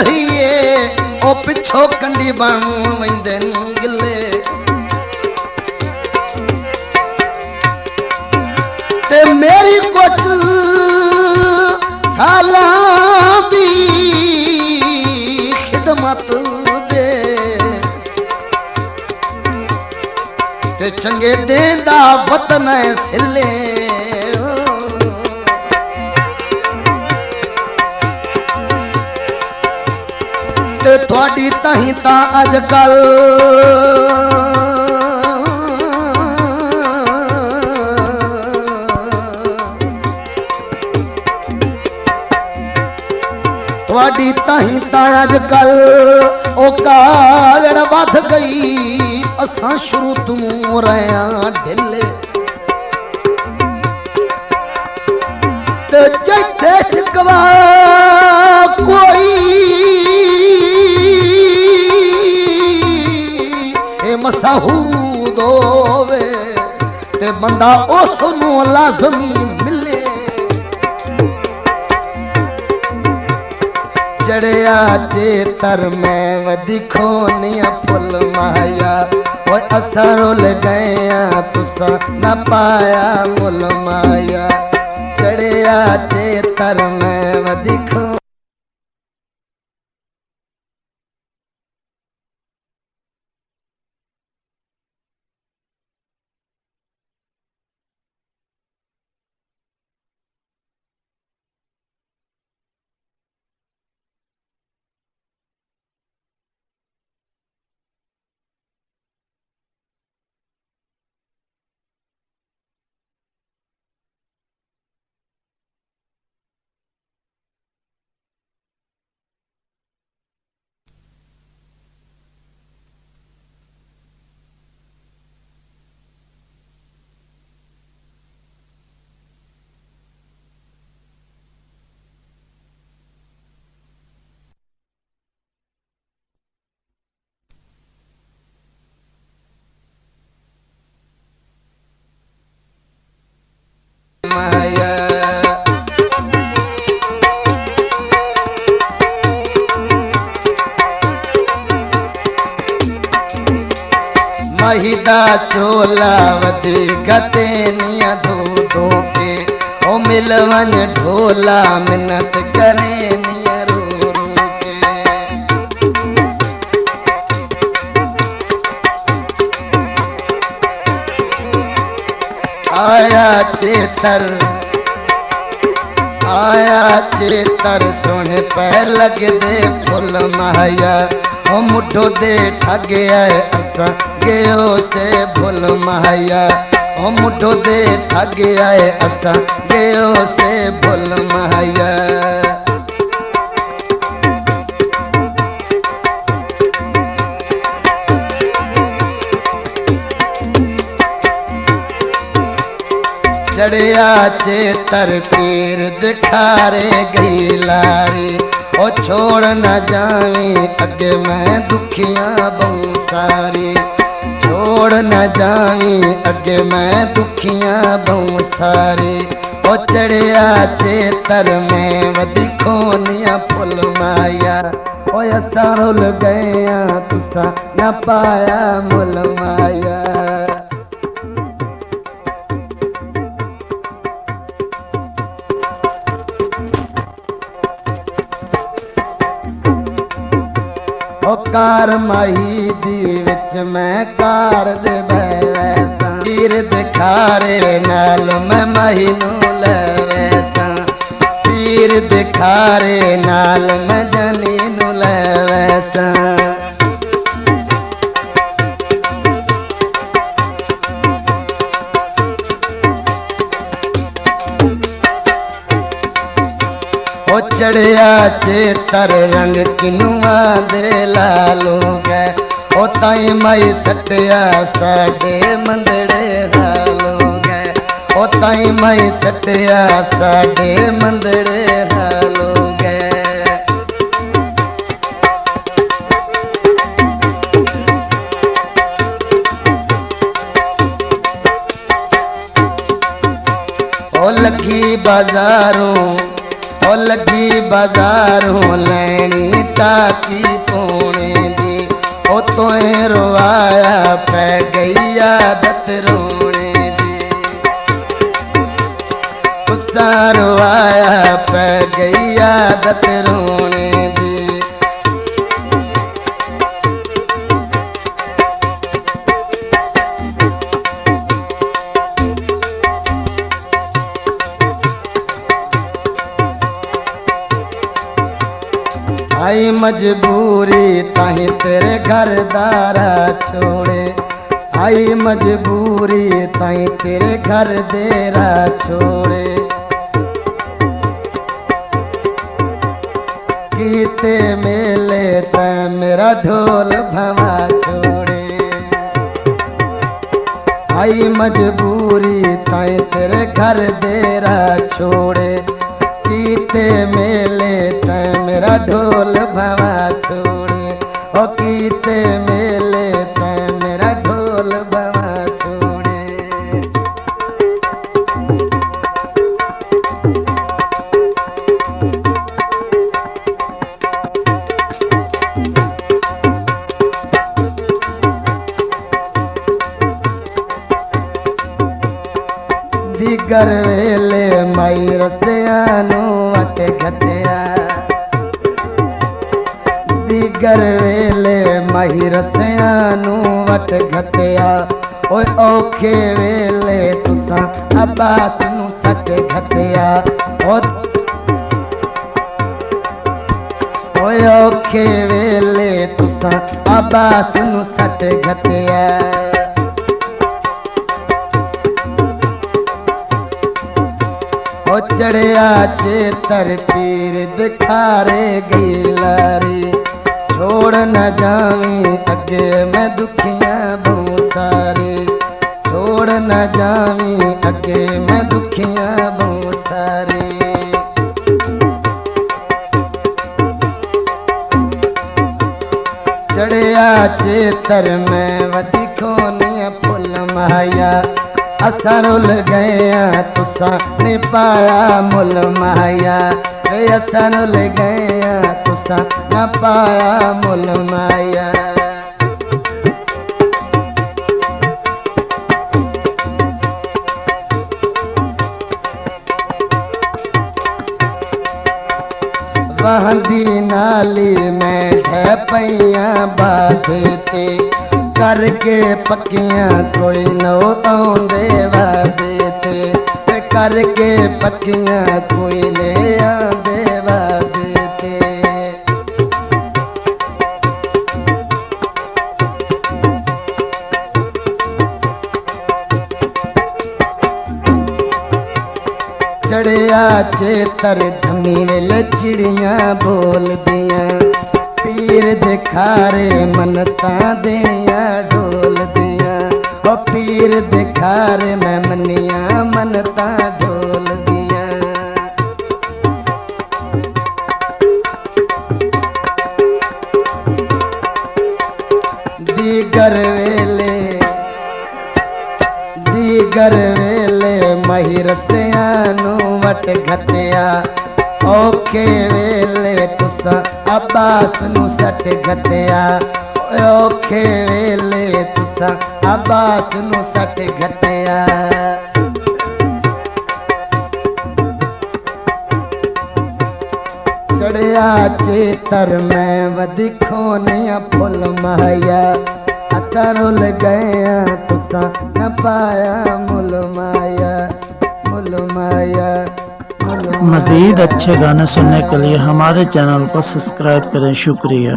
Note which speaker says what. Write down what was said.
Speaker 1: कहिए ओ पिछो कंडी बन वेंदे गिले ते मेरी कुछ सालां दी खिदमत दे ते चंगे देंदा वतन सिले ते थोड़ी ताही ता अजकल थोड़ी ताही ता अजकल ओ कागड़ वध गई असां शुरू तू रहा ढिले ते जैसे शिकवा कोई मसहूद होवे ते बंदा उसनू लाजमी मिले चढ़िया चेतर में वधिखो निया फुल माया वो असर उल गया तुसा न पाया मुल माया चढ़िया चेतर में वधिखो माया महिदा चोला वधी गते निया दो दो के ओ मिलवन ढोला मिन्नत करे निया रो रो के आया चेतर सोने पैर लग दे फुल माया ओ मुठो दे ठगे आए असा गयो से भुल माया ओ मुठो दे ठगे आए असा गयो से भुल माया चढ़िया चेतर पीर दिखारे गई लारी ओ छोड़ न जावी अगे मैं दुखियां बंसारी छोड़ न जावी अगे मैं दुखियां बंसारी ओ चढ़िया चेतर में वधिखो निया फुल माया ओ असां रुल गया तुसा न पाया मुल माया कार माही दी विच मैं कार दे बैसा तीर दिखारे नाल मैं माही नू लैसा तीर दिखारे नाल मैं जनी नू लैसा ओ चढ़िया चेतर रंग किनुआ दे लालो गए ओ ताई माई सटिया साडे मंदड़े हालो गए ओ ताई माई सटिया साडे मंदड़े हालो गए ओ लगी बाजारों ओ लगी बाजारों लैनी टाकी पौने दी ओ तोए रोआया पै गई आदत रोने दी तुसा रोआया पै गई आदत रोने दी आई मजबूरी ताही तेरे घर दारा छोड़े आई मजबूरी ताही तेरे घर देरा छोड़े कीते मेले तै मेरा ढोल भवा छोड़े आई मजबूरी ताही तेरे घर देरा छोड़े कीते मेले तै मेरा ढोल भवा छोड़े ओ कीते मेले तै मेरा ढोल भवा छोड़े दिगर वेले माई रसिया वट घटिया दिगर वेले माई रसिया वट घटिया ओए औखे वेले तुसा अब्बास नू सट घटिया ओए औखे वेले तुसा अब्बास नू सट घटिया ओ चढ़िया चेतर पीर दिखारे गई लारी छोड़ न जावी अगे मैं दुखियां बहु सारी छोड़ न जावी अगे मैं दुखियां बहु सारी चढ़िया चेतर में वधी खोनिया फुल माया असा रुल गया तुसा ने पाया मुल माया वे असा रुल गया तुसा न पाया मुल माया वहदी नाली में ढह पैया बाधते करके पक्कियां कोई नो आंदे वादे ते करके पक्कियां कोई ले आंदे वादे ते चढ़िया चेतर धमी वेले चिड़ियां बोल दियां पीर दिखारे मनता देनिया ढोल दिया ओ पीर दिखारे मैं मनिया मनता ढोल दिया दीगर वेले मही रसिया वट घटिया औखे वेले तुसा अब्बास नू सट घटिया औखे वेले तुसा अब्बास नू सट घटिया चढ़िया चेतर में वधी खोनिया फुल माया असा रुल गया तुसा न पाया मुल माया मुल माया।
Speaker 2: मज़ीद अच्छे गाने सुनने के लिए हमारे चैनल को सब्सक्राइब करें। शुक्रिया।